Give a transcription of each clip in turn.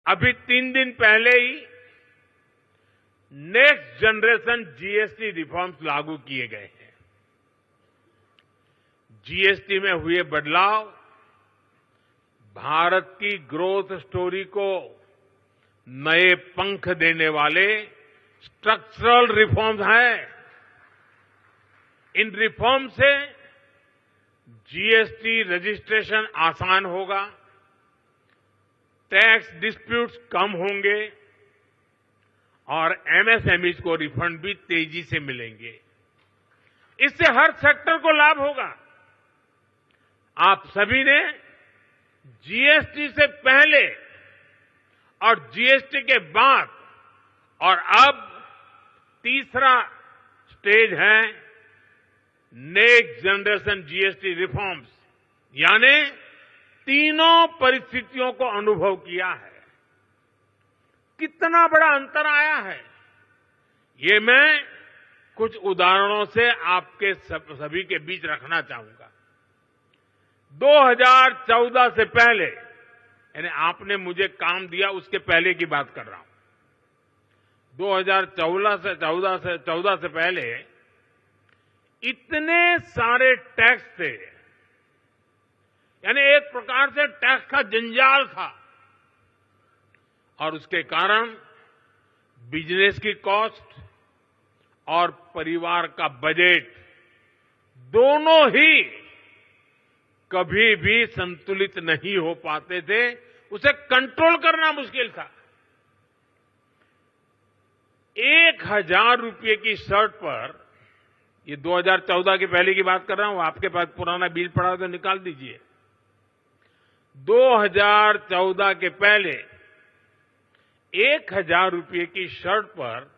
अभी 3 दिन पहले ही नेक्स्ट जनरेशन जीएसटी रिफॉर्म्स लागू किए गए हैं। जीएसटी में हुए बदलाव भारत की ग्रोथ स्टोरी को नए पंख देने वाले स्ट्रक्चरल रिफॉर्म्स हैं। इन रिफॉर्म से जीएसटी रजिस्ट्रेशन आसान होगा, टैक्स डिस्प्यूट्स कम होंगे और एमएसएमईज को रिफंड भी तेजी से मिलेंगे। इससे हर सेक्टर को लाभ होगा। आप सभी ने जीएसटी से पहले और जीएसटी के बाद और अब तीसरा स्टेज है नेक्स्ट जनरेशन जीएसटी रिफॉर्म्स, यानी तीनों परिस्थितियों को अनुभव किया है। कितना बड़ा अंतर आया है, ये मैं कुछ उदाहरणों से आपके सभी के बीच रखना चाहूंगा। 2014 से पहले, यानी आपने मुझे काम दिया उसके पहले की बात कर रहा हूं। 2014 से पहले इतने सारे टैक्स थे, यानी एक प्रकार से टैक्स का जंजाल था और उसके कारण बिजनेस की कॉस्ट और परिवार का बजट दोनों ही कभी भी संतुलित नहीं हो पाते थे। उसे कंट्रोल करना मुश्किल था। 1000 रुपये की शर्ट पर, ये 2014 के पहले की बात कर रहा हूं, आपके पास पुराना बिल पड़ा हो तो निकाल दीजिए। 2014 के पहले 1000 रुपये की शर्ट पर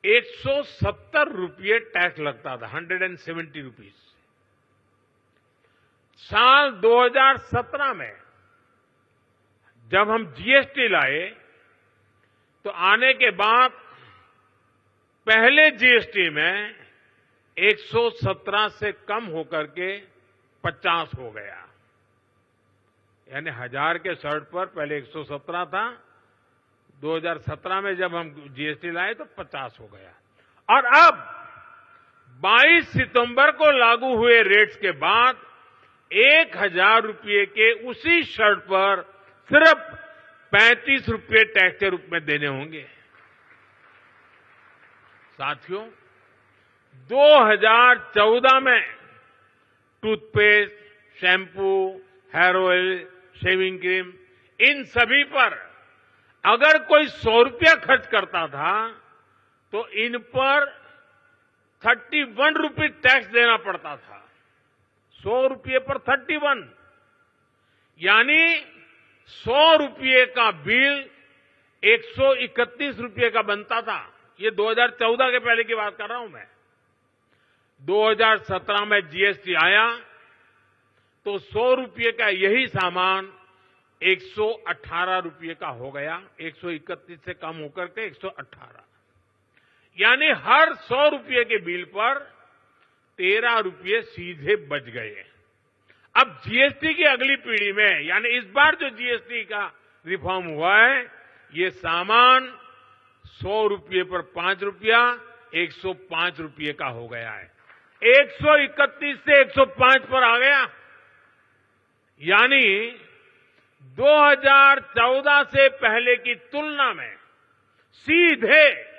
170 रुपये टैक्स लगता था, 170 रुपीज। साल 2017 में जब हम जीएसटी लाए तो आने के बाद पहले जीएसटी में 117 से कम होकर के 50 हो गया, यानी 1000 के शर्ट पर पहले 117 था, 2017 में जब हम जीएसटी लाए तो 50 हो गया। और अब 22 सितंबर को लागू हुए रेट्स के बाद 1000 रुपये के उसी शर्ट पर सिर्फ 35 रुपये टैक्स के रूप में देने होंगे। साथियों, 2014 में toothpaste, shampoo, hair oil, shaving cream, इन सभी पर अगर कोई 100 रुपया खर्च करता था तो इन पर 31 रुपये टैक्स देना पड़ता था। 100 रुपये पर 31, यानी 100 रुपये का बिल 131 रुपये का बनता था। ये 2014 के पहले की बात कर रहा हूं मैं। 2017 में जीएसटी आया तो 100 रुपये का यही सामान 118 रुपये का हो गया, 131 से कम होकर के 118, यानी हर 100 रुपये के बिल पर 13 रुपये सीधे बच गए। अब जीएसटी की अगली पीढ़ी में, यानी इस बार जो जीएसटी का रिफॉर्म हुआ है, ये सामान 100 रुपये पर 5 रुपया 105 रुपये का हो गया है। 131 से 105 पर आ गया, यानी 2014 से पहले की तुलना में सीधे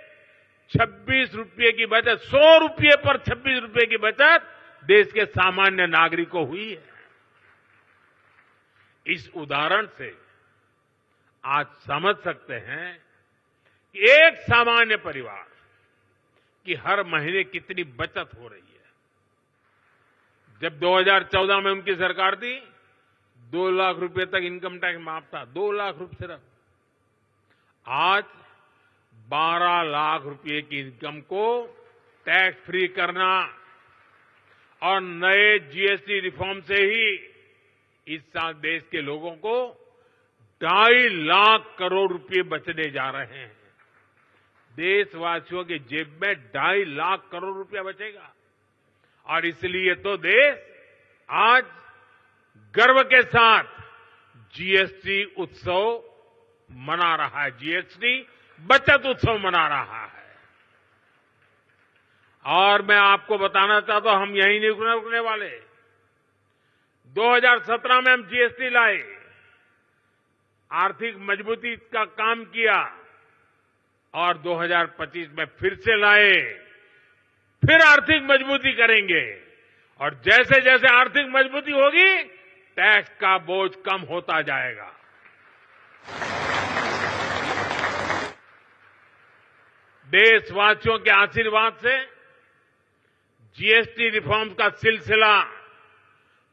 26 रुपये की बचत, 100 रुपये पर 26 रुपये की बचत देश के सामान्य नागरिक को हुई है। इस उदाहरण से आज समझ सकते हैं कि एक सामान्य परिवार की हर महीने कितनी बचत हो रही है। जब 2014 में उनकी सरकार थी, 2 लाख रुपए तक इनकम टैक्स माफ था, 2 लाख रुपए सिर्फ। आज 12 लाख रुपए की इनकम को टैक्स फ्री करना और नए जीएसटी रिफॉर्म से ही इस साल देश के लोगों को 2.5 लाख करोड़ रुपए बचने जा रहे हैं। देशवासियों की जेब में 2.5 लाख करोड़ रुपया बचेगा और इसलिए तो देश आज गर्व के साथ जीएसटी उत्सव मना रहा है, जीएसटी बचत उत्सव मना रहा है। और मैं आपको बताना चाहता हूं, हम यहीं नहीं रुकने वाले। 2017 में हम जीएसटी लाए, आर्थिक मजबूती का काम किया, और 2025 में फिर से लाए, फिर आर्थिक मजबूती करेंगे। और जैसे जैसे आर्थिक मजबूती होगी, टैक्स का बोझ कम होता जाएगा। देशवासियों के आशीर्वाद से जीएसटी रिफॉर्म का सिलसिला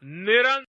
निरंतर